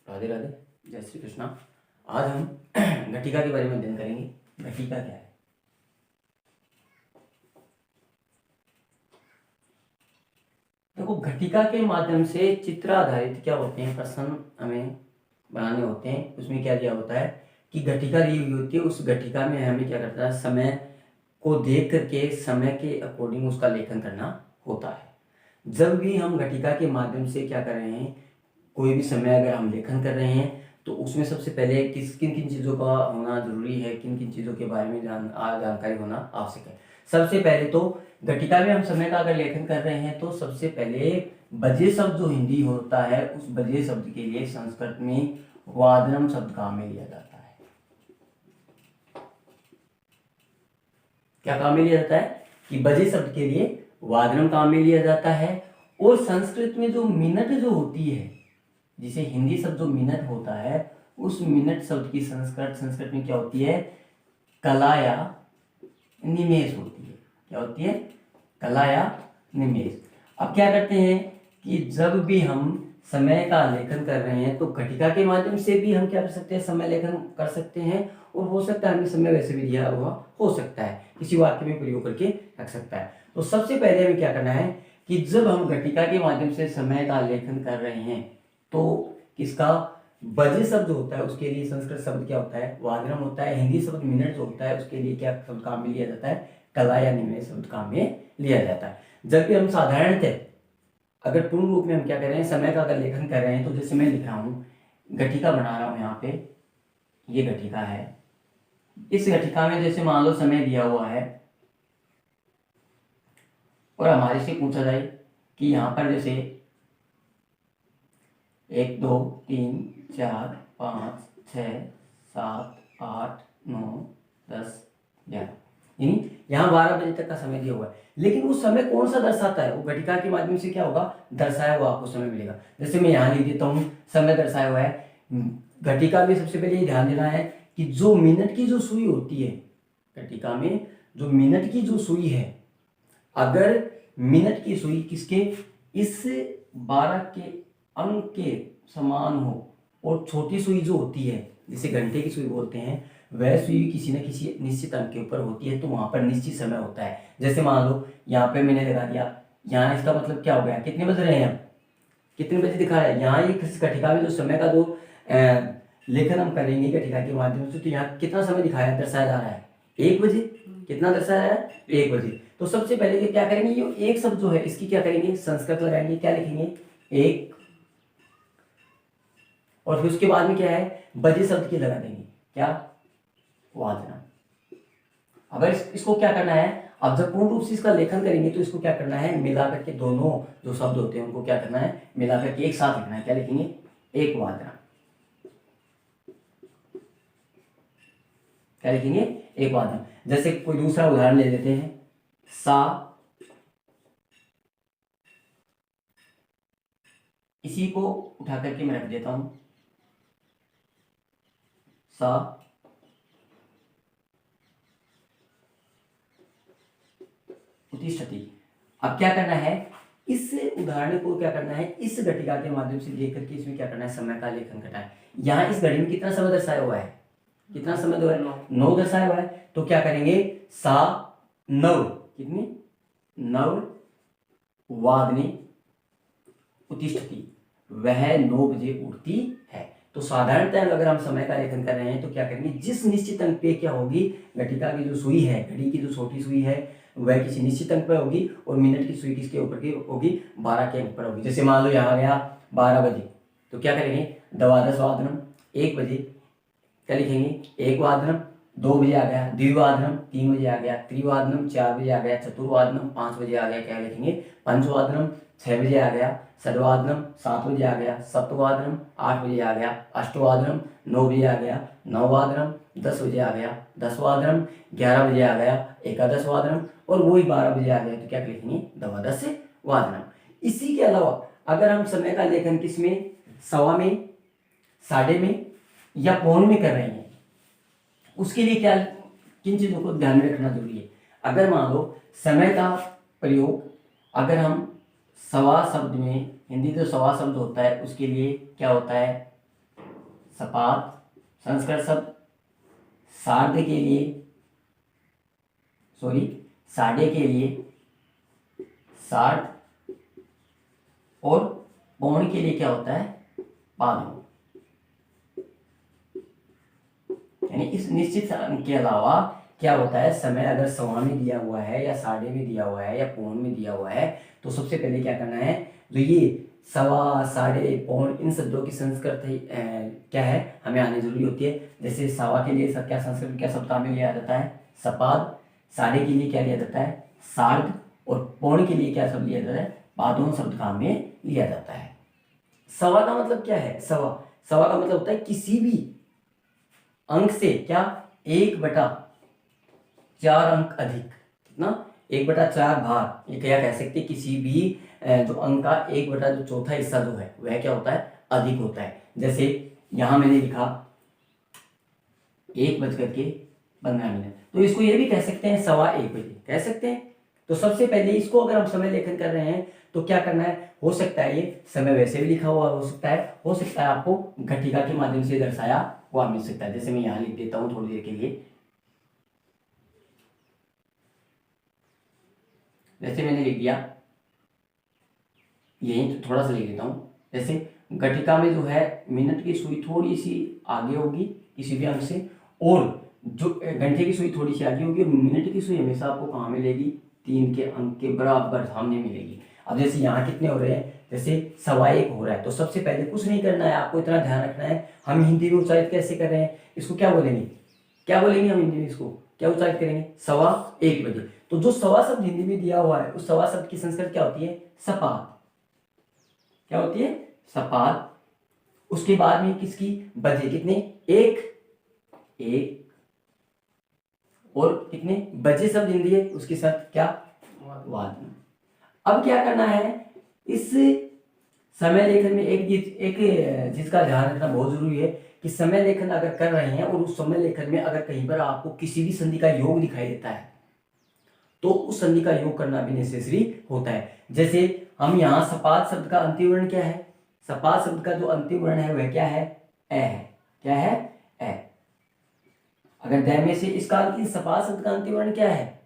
राधे राधे, जय श्री कृष्णा। आज हम घटिका के बारे में अध्ययन करेंगे। घटिका क्या है? देखो, घटिका के माध्यम से चित्र आधारित क्या होते हैं प्रश्न हमें बनाने होते हैं। उसमें क्या दिया होता है कि घटिका दी हुई होती है, उस घटिका में हमें क्या करता है, समय को देख करके समय के अकॉर्डिंग उसका लेखन करना होता है। जब भी हम घटिका के माध्यम से क्या कर रहे हैं, कोई भी समय अगर हम लेखन कर रहे हैं तो उसमें सबसे पहले किन किन चीज़ों का होना जरूरी है, किन किन चीज़ों के बारे में जानकारी होना आवश्यक है। सबसे पहले तो घटिका में हम समय का अगर लेखन कर रहे हैं तो सबसे पहले बजे शब्द जो हिंदी होता है, उस बजे शब्द के लिए संस्कृत में वादनम शब्द काम में लिया जाता है। क्या काम में लिया जाता है कि बजे शब्द के लिए वादनम काम में लिया जाता है। और संस्कृत में जो मिनट जो होती है, जिसे हिंदी शब्द जो मिनट होता है, उस मिनट शब्द की संस्कृत में क्या होती है, कला या निमेष होती है। क्या होती है? कला या निमेष। अब क्या करते हैं कि जब भी हम समय का लेखन कर रहे हैं तो घटिका के माध्यम से भी हम क्या कर सकते हैं, समय लेखन कर सकते हैं। और हो सकता है हमें समय वैसे भी दिया हुआ हो सकता है, किसी वाक्य में प्रयोग करके रख सकता है। तो सबसे पहले हमें क्या करना है कि जब हम घटिका के माध्यम से समय का लेखन कर रहे हैं तो किसका, बजे शब्द होता है उसके लिए संस्कृत शब्द क्या होता है, वादनम होता है। हिंदी शब्द मिनट जो होता है उसके लिए क्या शब्द काम में लिया जाता है, कला या निमेष शब्द काम में लिया जाता है। जबकि हम साधारणतः अगर पूर्ण रूप में हम क्या कर रहे हैं, समय का अगर लेखन कर रहे हैं तो जैसे मैं लिख रहा हूँ, घटिका बना रहा हूँ यहाँ पे, ये घटिका है। इस घटिका में जैसे मान लो समय दिया हुआ है और हमारे से पूछा जाए कि यहाँ पर जैसे 1 2 3 4 5 6 7 8 9 10 11, यानी यहाँ 12 बजे तक का समय दिया हुआ है। लेकिन वो समय कौन सा दर्शाता है, वो घटिका के माध्यम से क्या होगा, दर्शाया हुआ आपको समय मिलेगा। जैसे मैं यहाँ लिख देता हूँ समय दर्शाया हुआ है। घटिका में सबसे पहले ये ध्यान देना है कि जो मिनट की जो सुई होती है, घटिका में जो मिनट की जो सुई है, अगर मिनट की सुई किसके, इस 12 के अंक के समान हो और छोटी सुई जो होती है जिसे घंटे की सुई बोलते हैं, वह सुई किसी न किसी निश्चित अंक के ऊपर होती है, तो वहां पर निश्चित समय होता है। जैसे मान लो यहाँ पे मैंने लगा दिया, यहाँ इसका मतलब क्या हो गया, कितने बज रहे हैं, अब कितने बजे दिखा रहा है। यहाँ ये घटिका में जो समय का जो लेखन हम करेंगे घटिका के माध्यम से, तो यहाँ कितना समय दिखाया दर्शाया जा रहा है, 1 बजे। कितना दर्शाया है, 1 बजे। तो सबसे पहले ये क्या करेंगे, ये एक शब्द जो है इसकी क्या करेंगे, संस्कृत लगाएंगे, क्या लिखेंगे, एक। और फिर उसके बाद में क्या है, बजे शब्द की लगा देंगे, क्या, वादना। अब इसको क्या करना है, अब जब पूर्ण रूप से इसका लेखन करेंगे तो इसको क्या करना है, मिला करके दोनों जो शब्द होते हैं उनको क्या करना है, मिला करके एक साथ लिखना है। क्या लिखेंगे, एक वादना। क्या लिखेंगे, एक वादना। जैसे कोई दूसरा उदाहरण ले लेते हैं, सा, इसी को उठा करके मैं रख देता हूं, सा उत्तिष्ठति। अब क्या करना है, इस उदाहरण को क्या करना है, इस घटिका के माध्यम से देख करके इसमें क्या करना है, समय का लेखन करना है। यहाँ इस घड़ी में कितना समय दर्शाया हुआ है, कितना समय दो है, 9 दर्शाया हुआ है। तो क्या करेंगे, सा 9, कितनी, 9 वादने उत्तिष्ठति, वह 9 बजे उठती है। तो साधारणतः अगर हम समय का लेखन कर रहे हैं तो क्या करेंगे, जिस निश्चित अंक पे क्या होगी, घटिका की जो सुई है, घड़ी की जो छोटी सुई है वह किसी निश्चित अंक पर होगी और मिनट की सुई किसके ऊपर की होगी, 12 के अंक पर होगी। जैसे मान लो यहाँ गया 12 बजे, तो क्या करेंगे, द्वादश वादनम, 1 बजे। क्या लिखेंगे, एक वादनम, 2 बजे आ गया, द्विवादनम 3 बजे आ गया, त्रिवादनम 4 बजे आ गया, चतुर्वादनम 5 बजे आ गया। क्या लिखेंगे, पंचवादनम 6 बजे आ गया, षडवादनम 7 बजे आ गया, सप्तवादनम 8 बजे आ गया, अष्टवादनम 9 बजे आ गया, नववादनम 10 बजे आ गया, दसवादनम 11 बजे आ गया, एकादश वादनम और वही 12 बजे आ गया। तो क्या लिखेंगे, द्वादश वादनम। इसी के अलावा अगर हम समय का लेखन किसमें, सवा में, साढ़े में या पौन में कर रहे हैं, उसके लिए क्या, किन चीजों को ध्यान में रखना जरूरी है। अगर मान लो समय का प्रयोग अगर हम सवा शब्द में, हिंदी जो सवा शब्द होता है उसके लिए क्या होता है, सपाट, संस्कृत शब्द सार्ध के लिए, सॉरी साढ़े के लिए सार्ध, और पौन के लिए क्या होता है, पादों। यानी इस निश्चित अंक के अलावा क्या होता है, समय अगर सवा में दिया हुआ है या साढ़े में दिया हुआ है या पौन में दिया हुआ है तो सबसे पहले क्या करना है, जो ये सवा, साढ़े, पौन, इन शब्दों की संस्कृत क्या है हमें आनी जरूरी होती है। जैसे सवा के लिए सब क्या संस्कृत क्या शब्द में लिया जाता है, सपाद, साढ़े के लिए क्या लिया जाता है, सार्ध, और पौन के लिए क्या शब्द लिया जाता है, पादों शब्द काम में लिया जाता है। सवा का मतलब क्या है, सवा, सवा का मतलब होता है किसी भी अंक से क्या 1/4 अंक अधिक, कितना 1/4 भाग, ये क्या कह सकते हैं, किसी भी जो अंक का 1/4 हिस्सा जो है वह क्या होता है, अधिक होता है। जैसे यहां मैंने लिखा 1:15, तो इसको ये भी कह सकते हैं 1:15 कह सकते हैं। तो सबसे पहले इसको अगर हम समय लेखन कर रहे हैं तो क्या करना है, हो सकता है ये समय वैसे भी लिखा हुआ हो सकता है आपको घटिका के माध्यम से दर्शाया हुआ मिल सकता है। जैसे मैं यहां लिख देता हूं थोड़ी देर के लिए, जैसे मैंने लिख दिया, यही तो थोड़ा सा लिख देता हूं। जैसे घटिका में जो है मिनट की सुई थोड़ी सी आगे होगी किसी भी अंक से, और जो घंटे की सुई थोड़ी सी आगे होगी, और मिनट की सुई हमेशा आपको कहाँ मिलेगी, 3 के अंक के बराबर सामने मिलेगी। अब जैसे यहाँ कितने हो रहे हैं, जैसे 1:15 हो रहा है, तो सबसे पहले कुछ नहीं करना है, आपको इतना ध्यान रखना है, हम हिंदी में उच्चारित कैसे कर रहे हैं, इसको क्या बोलेंगे, हम हिंदी में इसको क्या उच्चारित करेंगे, 1:15 बजे। तो जो सवा शब्द हिंदी में दिया हुआ है उस सवा शब्द की संस्कृत क्या होती है, सपाद, क्या होती है, सपाद। उसके बाद में किसकी बजे, कितने, एक, और कितने बजे शब्द हिंदी है उसके साथ क्या, वाद। अब क्या करना है, इस समय लेखन में एक जिसका ध्यान रखना बहुत जरूरी है कि समय लेखन अगर कर रहे हैं और उस समय लेखन में अगर कहीं पर आपको किसी भी संधि का योग दिखाई देता है तो उस संधि का योग करना भी नेसेसरी होता है। जैसे हम यहाँ सपाद शब्द का अंतिम वर्ण क्या है, सपाद शब्द का जो अंतिम वर्ण है वह क्या है, ए है, क्या है, ए। अगर दै में से इसका सपाद शब्द का अंतिम वर्ण क्या है,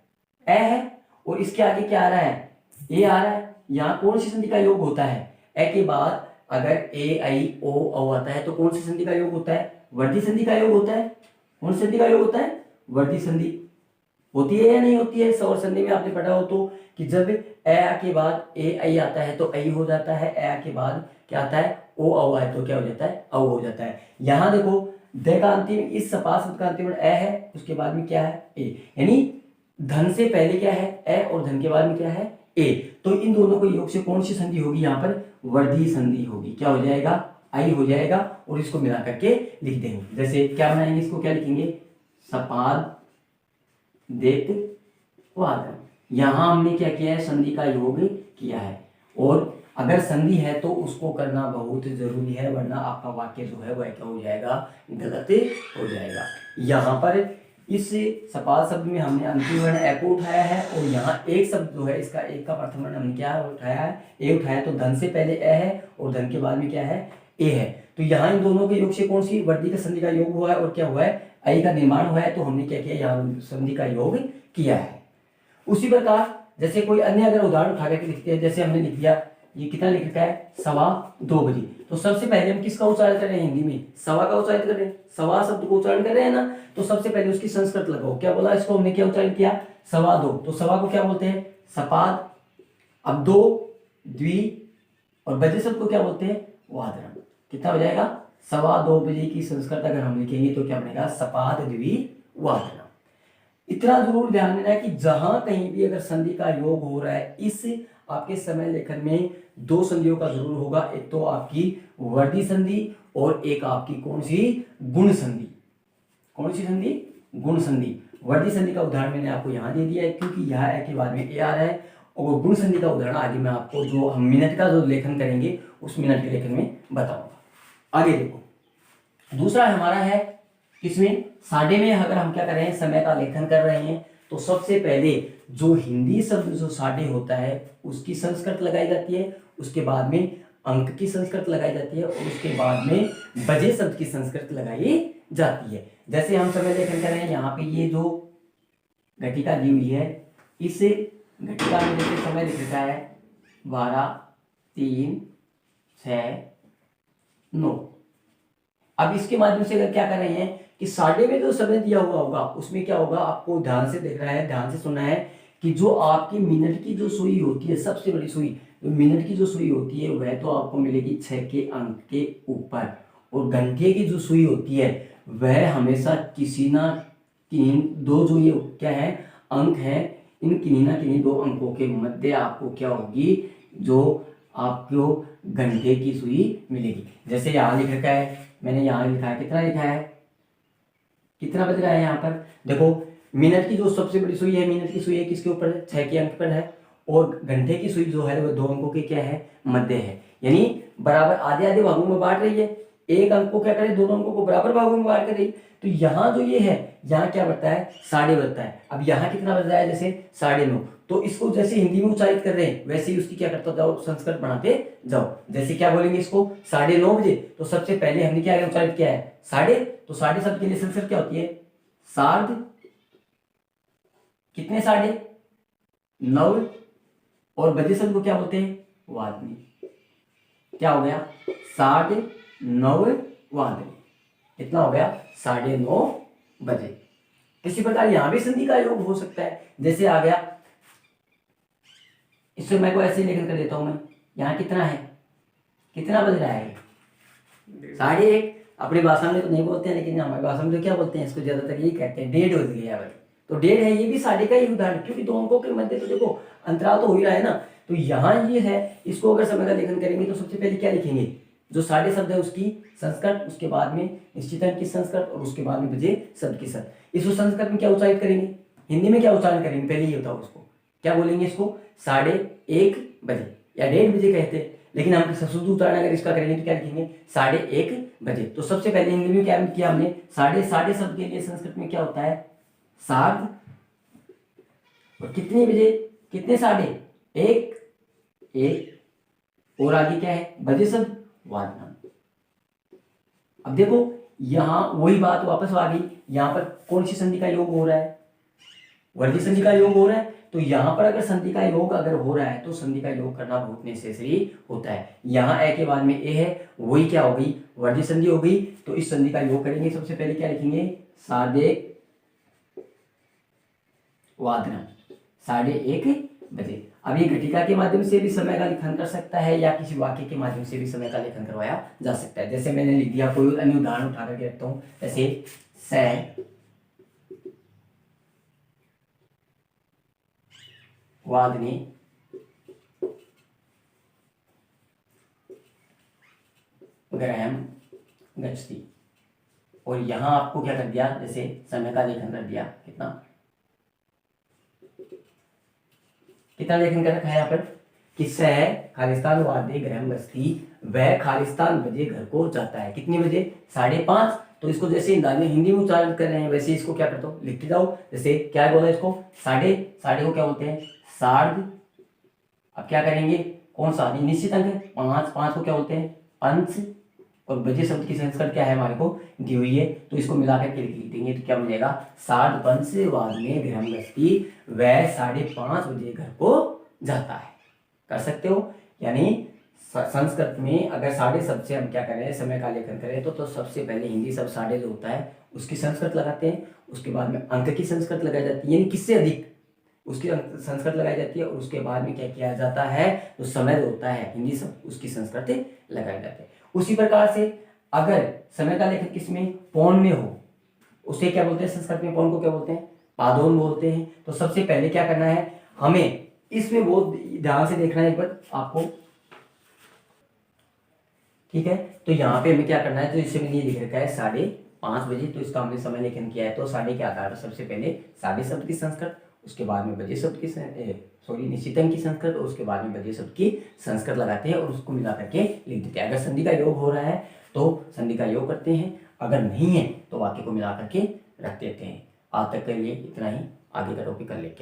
ए है, और इसके आगे क्या आ रहा है, ए आ रहा है। यहाँ कौन सी संधि का योग होता है, ए के बाद अगर ए आई ओ औ आता है तो कौन सी संधि का योग होता है, वर्धी संधि का योग होता है। कौन सी संधि का योग होता है, वर्धी संधि होती है या नहीं होती है। स्वर संधि में आपने पढ़ा हो तो कि जब ए के बाद ए आई आता है तो आई हो जाता है, ए के बाद क्या आता है, ओ औ आए तो क्या हो जाता है, औ हो जाता है। यहाँ देखो द का अंतिम, इस सपाद शब्द का अंतिम ए है, उसके बाद में क्या है, ए, यानी धन से पहले क्या है, ए, और धन के बाद में क्या है, ए। तो इन दोनों को योग से कौन सी संधि होगी, यहाँ पर वर्धी संधि होगी, क्या हो जाएगा, आई हो जाएगा, और इसको मिला करके लिख देंगे। जैसे क्या बनाएंगे, इसको क्या लिखेंगे, सपाद देत वादन। यहां हमने क्या किया है, संधि का योग किया है, और अगर संधि है तो उसको करना बहुत जरूरी है, वरना आपका वाक्य जो है वह क्या हो जाएगा, गलत हो जाएगा। यहाँ पर इस सपाद शब्द में हमने अंतिम वर्ण ए को उठाया है, और यहाँ एक शब्द जो है इसका एक का प्रथम वर्ण हमने क्या उठाया है, ए उठाया। तो धन से पहले ए है और धन के बाद में क्या है, ए है। तो यहाँ इन दोनों के योग से कौन सी वर्धी का संधि का योग हुआ है और क्या हुआ है, आई का निर्माण हुआ है। तो हमने क्या किया, यहाँ संधि का योग किया है। उसी प्रकार जैसे कोई अन्य अगर उदाहरण उठा करके लिखते हैं, जैसे हमने लिख दिया, ये कितना लिख रखा है, 2:15 बजे। तो सबसे पहले हम किसका उच्चारण कर रहे हैं, हिंदी में सवा का उच्चारण कर रहे हैं, सवा शब्द को उच्चारण कर रहे हैं ना। तो सबसे पहले उसकी संस्कृत लगाओ, क्या बोला, इसको हमने क्या उच्चारण किया, 2:15। तो सवा को क्या बोलते हैं, सपाद। अब 2 द्वि और बजे शब्द को क्या बोलते हैं, वादरम। कितना हो जाएगा, 2:15 बजे की संस्कृत अगर हम लिखेंगे तो क्या बनेगा, सपाद द्वि वादरम। इतना जरूर ध्यान देना है कि जहां कहीं भी अगर संधि का योग हो रहा है, इस आपके समय लेखन में 2 संधियों का जरूर होगा, एक तो आपकी वर्धी संधि और एक आपकी कौन सी, गुण संधि। कौन सी संधि, गुण संधि। वर्धी संधि का उदाहरण मैंने आपको यहाँ दे दिया है क्योंकि यहाँ ए के बाद में ए आ रहा है, और गुण संधि का उदाहरण आगे मैं आपको जो हम मिनट का जो लेखन करेंगे उस मिनट के लेखन में बताऊंगा। आगे देखो, दूसरा हमारा है किसमें, साढ़े में। अगर हम क्या कर रहे हैं, समय का लेखन कर रहे हैं, तो सबसे पहले जो हिंदी शब्द जो साढ़े होता है उसकी संस्कृत लगाई जाती है, उसके बाद में अंक की संस्कृत लगाई जाती है और उसके बाद में बजे शब्द की संस्कृत लगाई जाती है। जैसे हम समय लेखन कर रहे हैं, यहाँ पे ये जो घटिका दी हुई है, इस घटिका में जैसे समय लिख रखा है 12, 3, 6, 9। अब इसके माध्यम से अगर क्या कर रहे हैं कि साढ़े में जो समय दिया हुआ होगा उसमें क्या होगा, आपको ध्यान से देख रहा है, ध्यान से सुनना है कि जो आपकी मिनट की जो सुई होती है, सबसे बड़ी सुई, तो मिनट की जो सुई होती है वह तो आपको मिलेगी 6 के अंक के ऊपर, और घंटे की जो सुई होती है वह हमेशा किसी ना किन्हीं दो जो ये क्या है अंक है, इन किन्हीं ना किन्हीं 2 अंकों के मध्य आपको क्या होगी, जो आपको घंटे की सुई मिलेगी। जैसे यहाँ लिख रखा है, मैंने यहाँ लिखा है, कितना लिखा है, कितना बज रहा है यहाँ पर, देखो मिनट की जो सबसे बड़ी सुई है, मिनट की सुई है किसके ऊपर है, 6 के अंक पर है, और घंटे की सुई जो है वो 2 अंकों के क्या है, मध्य है, यानी बराबर आधे आधे भागों में बांट रही है। एक अंक को क्या करे, दोनों अंकों को बराबर भागों में बांट कर रही, तो यहाँ जो ये है, यहाँ क्या बढ़ता है, साढ़े बढ़ता है। अब यहाँ कितना बज रहा है, जैसे 9.5, तो इसको जैसे हिंदी में उच्चारित कर रहे हैं वैसे ही उसकी क्या करता जाओ, संस्कृत बढ़ाते जाओ। जैसे क्या बोलेंगे इसको 9:30 बजे, तो सबसे पहले हमने क्या उच्चारित किया है, साढ़े, तो साढ़े शब्द के लिए संस्कृत क्या होती है, सार्ध, कितने 9:30, और बजे शब्द को क्या बोलते हैं, वादनी। क्या हो गया, 9:30 वादनी, कितना हो गया, 9:30 बजे। इसी प्रकार यहां भी संधि का योग हो सकता है, जैसे आ गया, इससे मैं को ऐसे ही लेखन कर देता हूं मैं, यहाँ कितना है, कितना बज रहा है, 1:30। अपनी भाषा में तो नहीं बोलते हैं, लेकिन हमारी भाषा में तो क्या बोलते हैं, इसको ज्यादातर यही कहते हैं, 1:30 बज गया भाई। तो 1:30 है, ये भी 9:30 का ही उदाहरण, क्योंकि 2 अंकों के मध्य तो देखो अंतराल तो हो ही रहा है ना। तो यहाँ ये है, इसको अगर समय का लेखन करेंगे तो सबसे पहले क्या लिखेंगे, जो साढ़े शब्द है उसकी संस्कृत, उसके बाद में निश्चित अंक की संस्कृत, और उसके बाद में बजे शब्द की संस्कृत। इसको संस्कृत में क्या उच्चारित करेंगे, हिंदी में क्या उच्चारण करेंगे, पहले ये बताओ उसको क्या बोलेंगे, इसको 1:30 बजे या 1:30 बजे कहते हैं, लेकिन हम शुद्ध उच्चारण अगर इसका करेंगे तो क्या लिखेंगे, 1:30 बजे। तो सबसे पहले हिंदी में क्या किया हमने, साढ़े शब्द के लिए संस्कृत में क्या होता है, सार्ध, और कितने बजे, कितने 1:30, और आगे क्या है, बजे शब्द वादना। अब देखो यहां वही बात वापस आ गई, यहां पर कौन सी संधि का योग हो रहा है, वर्गी संधि का योग हो रहा है। तो यहां पर अगर संधि का योग अगर हो रहा है तो संधि का योग करना बहुत नेसेसरी होता है। यहाँ ए के बाद में ए है, वही क्या हो गई, वर्गी संधि हो गई। तो इस संधि का योग करेंगे, सबसे पहले क्या लिखेंगे, 1:30 वादना, 1:30 बजे। अब ये घटिका के माध्यम से भी समय का लेखन कर सकता है, या किसी वाक्य के माध्यम से भी समय का लेखन करवाया जा सकता है। जैसे मैंने लिख दिया, कोई अन्य उदाहरण उठा करके रखता हूं, जैसे वादनी ग्रहम गच्छति, और यहां आपको क्या कर दिया, जैसे समय का लेखन कर दिया, कितना लेखन कर रखा है यहाँ पर, कि सह खालिस्तान वाद्य ग्रहम गच्छति, वह खालिस्तान बजे घर को जाता है, कितनी बजे, 5:30। तो इसको जैसे हिंदी में उच्चारण कर रहे हैं वैसे इसको क्या करते हो, लिखते जाओ। जैसे क्या बोला इसको, साढ़े को क्या बोलते हैं, सार्ध। अब क्या करेंगे, कौन सा निश्चित अंक है, 5 को क्या बोलते हैं, अंश, और बजे शब्द की संस्कृत क्या है हमारे को दी हुई है, तो इसको मिलाकर के लिख देंगे तो क्या मिलेगा, 7:05 वादने गृहं गच्छति, वह 5:30 बजे घर को जाता है। कर सकते हो, यानी संस्कृत में अगर साढ़े शब्द से हम क्या करें, समय का लेखन करें तो सबसे पहले हिंदी शब्द साढ़े जो होता है उसकी संस्कृत लगाते हैं, उसके बाद में अंक की संस्कृत लगाई जाती है, यानी किससे अधिक उसकी संस्कृत लगाई जाती है, और उसके बाद में क्या किया जाता है, जो समय जो होता है हिंदी शब्द उसकी संस्कृत लगाई जाती है। उसी प्रकार से अगर समय का लेखन किसमें, पौन में हो, उसे क्या बोलते हैं संस्कृत में, पौन को क्या बोलते हैं, पादोन बोलते हैं। तो सबसे पहले क्या करना है हमें, इसमें बहुत ध्यान से देखना है एक बार आपको, ठीक है। तो यहाँ पे हमें क्या करना है, तो इससे मैंने ये लिख रखा है 5:30 बजे, तो इसका हमने समय लेखन किया है। तो साढ़े के आधार पर सबसे पहले साढ़े शब्द की संस्कृत, उसके बाद में बजे शब्द की निश्चित अंक की संस्कृत, और उसके बाद में बजे शब्द की संस्कृत लगाते हैं और उसको मिला करके लिख देते हैं। अगर संधि का योग हो रहा है तो संधि का योग करते हैं, अगर नहीं है तो वाक्य को मिला करके रख देते हैं। आज तक के लिए इतना ही, आगे का टॉपिक कर लेते हैं।